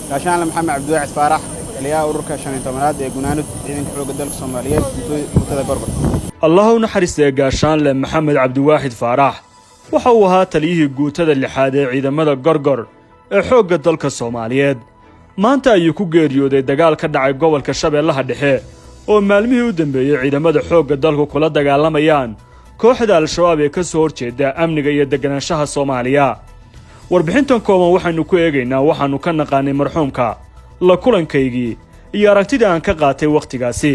gaashaan maxamed cabdiwaaxid faarax taliyaha ururka 15aad ee gunaanud ciidanka xoogga dalka Soomaaliyeed muddada gorgor الله naxariistay gaashaanle maxamed cabdiwaaxid faarax waxa uu ahaa taliyihii guutada lixaad ee ciidamada gorgor ee xoogga dalka Soomaaliyeed maanta ayuu ku geeriyooday dagaal ka dhacay gobolka Shabeellaha Dhexe oo maalmihii u dambeeyay ciidamada xoogga dalku kula dagaalamayaan kooxda al-shabaab ee ka soo horjeeda amniga iyo deganaanshaha Soomaaliya warbixintan kooban waxaanu ku eegaynaa waxaanu ka naqaanay marxuumka la kulankaygii iyo aragtida aan ka qaatay waqtigaasi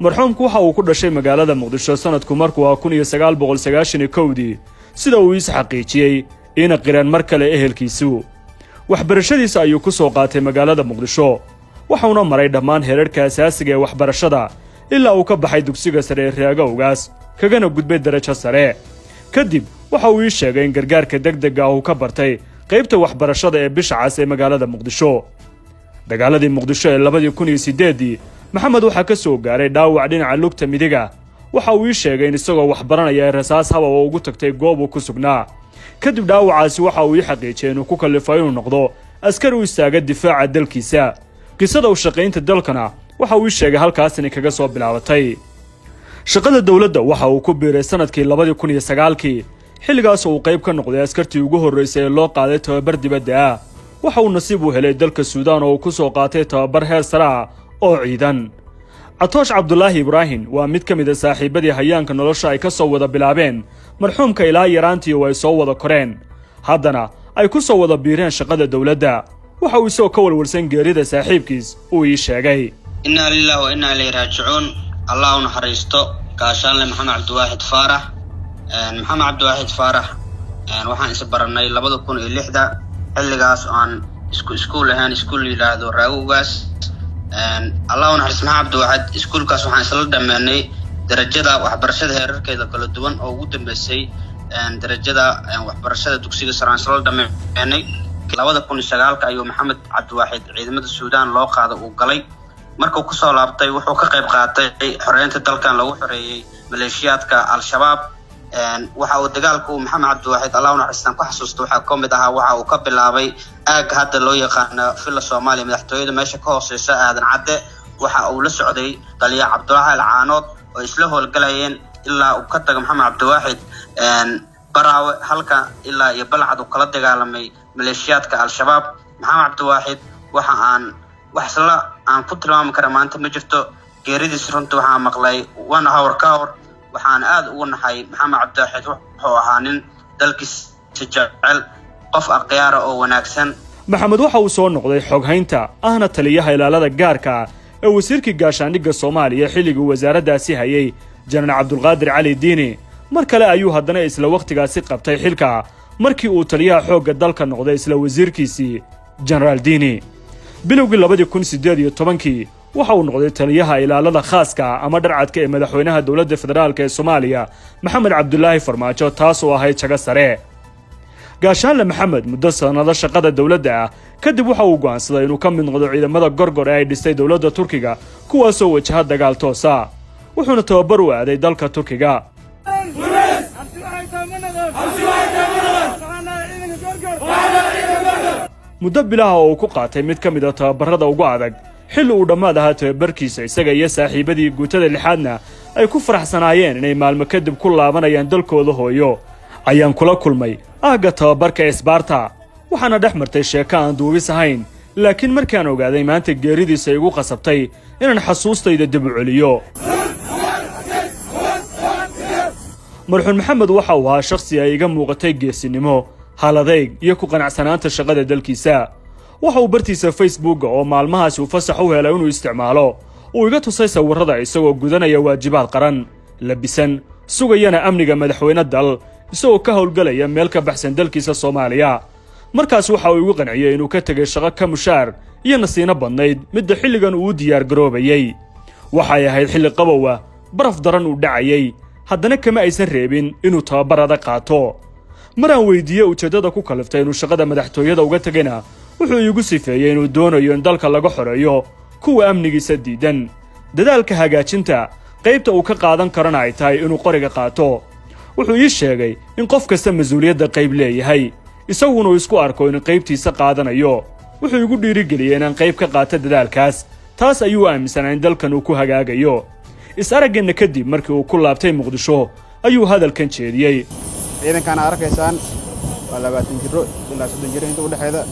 marxuumku waxa uu ku dhashay magaalada Muqdisho sanadku markuu 1991 sida uu is xaqiijiyay in qiraan mar kale ehelkiisu waxbarashadiisa ayuu ku soo qaatay magaalada Muqdisho waxauna maray dhammaan heerarka asaasiga ee waxbarashada ilaa uu ka baxay dugsiga sare ee Raagowgaas kagana gudbay darajo sare kadib waxa uu sheegay in gargaarka degdega ah uu ka bartay qaybta waxbarashada ee bisha cas ee magaalada Muqdisho dagaaladii Muqdisho ee 2008 maxamed waxa ka soo gaaray dhaawac dhinaca lugta midiga waxa uu sheegay in isagoo wax baranaya rasaas haba oo ugu tagtay goob uu ku sugnaa kadib dhaawacaasi waxa uu xaqiijiyay inuu ku kalifay inuu noqdo askari u istaaga difaaca dalkiisa qisada u shaqeynta dalkana waxa uu sheegay halkaas in kaga soo bilaabatay shaqada dawladda waxa uu ku biiray sanadkii 2009 xilligaas uu qayb ka noqday askartii ugu horeysay ee loo qaaday tababar dibadda ah waxa uu nasiib u helay dalka Suudaan oo ku soo qaatay tababar heer sare ah oo ciidan Atoosh Cabdullaahi Ibrahim waa mid ka mid ah saaxiibadii hayaanka nolosha ay ka soo wada bilaabeen marxuumka ilaa yaraantii oo ay soo wada koreen haddana ay ku soo wada biireen shaqada dawladda waxa uu soo ka walwalsan geerida saaxiibkiis uu sheegay inna lillahi wa inna ilayhi raaji'uun Allahu naxariisto gaashaanle maxamed cabdiwaaxid faarax waxaan is baranay 2006 xilligaas aan iskuul ahaan iskuul yiraahdo Raagowgaas Allahu naxariisto maxamed cabdiwaaxid iskuulkaas waxaan isla dhameynay darajada waxbarashada heerarkeeda kala duwan oo ugu dambeysay darajada waxbarashada dugsiga sare isla dhameynay 2009 ayuu maxamed cabdiwaaxid ciidamada Suudaan loo qaaday uu galay markuu ku soo laabtay wuxuu ka qayb qaatay xoreynta dalkan lagu xoreeyay maleeshiyaadka al-shabaab waxa uu dagaalku maxamed cabdiwaaxid Allahu naxariistan ku xasuusto waxa ka mid ahaa waxa uu ka bilaabay aag hadda loo yaqaan fila Soomaaliya madaxtooyada meesha ka hooseysa aadan cadde waxa uu la socday taliya Cabdullaahi Alcaanood oo isla howlgalayeen ilaa uu ka tagay maxamed cabdiwaaxid baraawe halka ilaa iyo balcad uu kala dagaalamay maleeshiyaadka al-shabaab maxamed cabdiwaaxid waxa aan ku tilmaami kara maanta ma jirto geeridiis runtii waxaa maqlay 1 hour ka hor waxaan aad ugu naxay maxamed cabdiwaaxid wuxuu ahaa nin dalkiisa jecel qof aqyaar oo wanaagsan maxamed waxa uu soo noqday xoghaynta ahna taliyaha ilaalada gaarka ee wasiirka gaashaandhigga Soomaaliya xilligii wasaaraddaasi hayay Janaan Cabdulqaadir Cali Diini mar kale ayuu haddana isla waqtigaasi qabtay xilka markii uu taliyaha xoogga dalka noqday isla wasiirkiisii Janaraal Diini bilowgii 2018 waxa uu noqday taliyaha ilaalada khaaska ama dharcadka ee madaxweynaha dawladda federaalka ee Soomaaliya Maxamed Cabdullaahi Farmaajo taas oo ahayd jaga sare gaashaanle maxamed muddo sanado shaqada dawladda ah kadib waxa uu go'aansaday inuu ka mid noqdo ciidamada gorgor ee ay dhistay dawladda Turkiga kuwaas oo wajaha dagaal toos ah wuxuuna tababar u aaday dalka Turkiga muddo bilaha oo ku qaatay mid ka mid ah tababarada ugu adag xilli uu dhammaad ahaa tababarkiisa isaga iyo saaxiibadii guutada lixaadna ay ku faraxsanaayeen inay maalmo kadib ku laabanayaan dalkooda hooyo ayaan kula kulmay aaga tababarka Isbaarta waxaana dhex martay sheeko aan duubis ahayn laakiin markaan ogaaday maanta geeridiisa igu qasabtay inaan xasuustayda dib u celiyo marxuum maxamed waxa uu ahaa shakhsi ay iga muuqatay geesinimo haladeeg iyo ku qanacsanaanta shaqada dalkiisa waxa uu bartiisa Facebook oo maalmahaas uu fasax u helay inuu isticmaalo uu iga tusay sawirrada isagoo gudanaya waajibaad qaran labisan sugayana amniga madaxweynaha dal isagoo ka howlgalaya meel ka baxsan dalkiisa Soomaaliya markaas waxa uu igu qanciyay inuu ka tagay shaqo ka mushaar iyo nasiino badnayd midda xilligan uu diyaar garoobayay waxay ahayd xilli qabow ah baraf daran uu dhacayay haddana kama aysan reebin inuu tababarada qaato maraan weydiiyay ujeedada ku kaliftay inuu shaqada madaxtooyada uga tagayna wuxuu igu sifeeyay inuu doonayo in dalka laga xoreeyo kuwa amnigiisa diidan dadaalka hagaajinta qaybta uu ka qaadan karana ay tahay inuu qoriga qaato wuxuu ii sheegay in qof kasta mas'uuliyadda qayb leeyahay isaguna uu isku arko in qaybtiisa qaadanayo wuxuu igu dhiirigeliyey inaan qayb ka qaato dadaalkaas taas ayuu aaminsanaa in dalkan uu ku hagaagayo is-aragganna kadib markii uu ku laabtay muqdisho ayuu hadalkan jeediyey ciidankaana arkaysaan waa 20 jiro ilaa 30 jiro inta u dhaxayda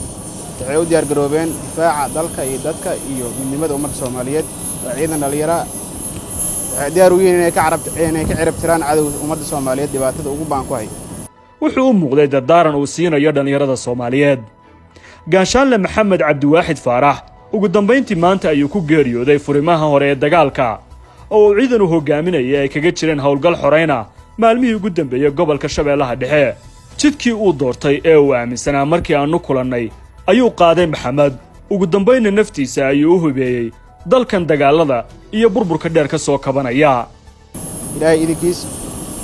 waxay u diyaar garoobeen difaaca dalka iyo dadka iyo midnimada ummadda Soomaaliyeed waa ciidan dhalinyaro waxay diyaar u yihiin inay ka cirib tiraan cadawga ummadda Soomaaliyeed dhibaatada ugu baan ku hay wuxuu u muuqday dardaaran uu siinayo dhalinyarada Soomaaliyeed gaashaanle maxamed cabdiwaaxid faarax ugu dambayntii maanta ayuu ku geeriyooday furimaha hore ee dagaalka oo uu ciidan u hogaaminayay ay kaga jireen howlgal xoreyna maalmihii ugu dambeeyay gobolka Shabeellaha Dhexe jidkii uu doortay ee uu aaminsanaa markii aanu kulannay ayuu qaaday maxamed ugu dambayna naftiisa ayuu u hubeeyey dalkan dagaalada iyo burburka dheer ka soo kabanaya ilaahay idinkiis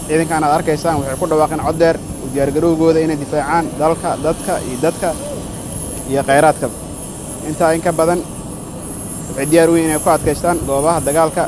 ciidankan aad arkaysaan waxay ku dhawaaqeen cod dheer u diyaar garowgooda inay difaacaan dalka dadka iyo kheyraadka inta in ka badan waxay diyaar u yihiin inay ku adkaystaan goobaha dagaalka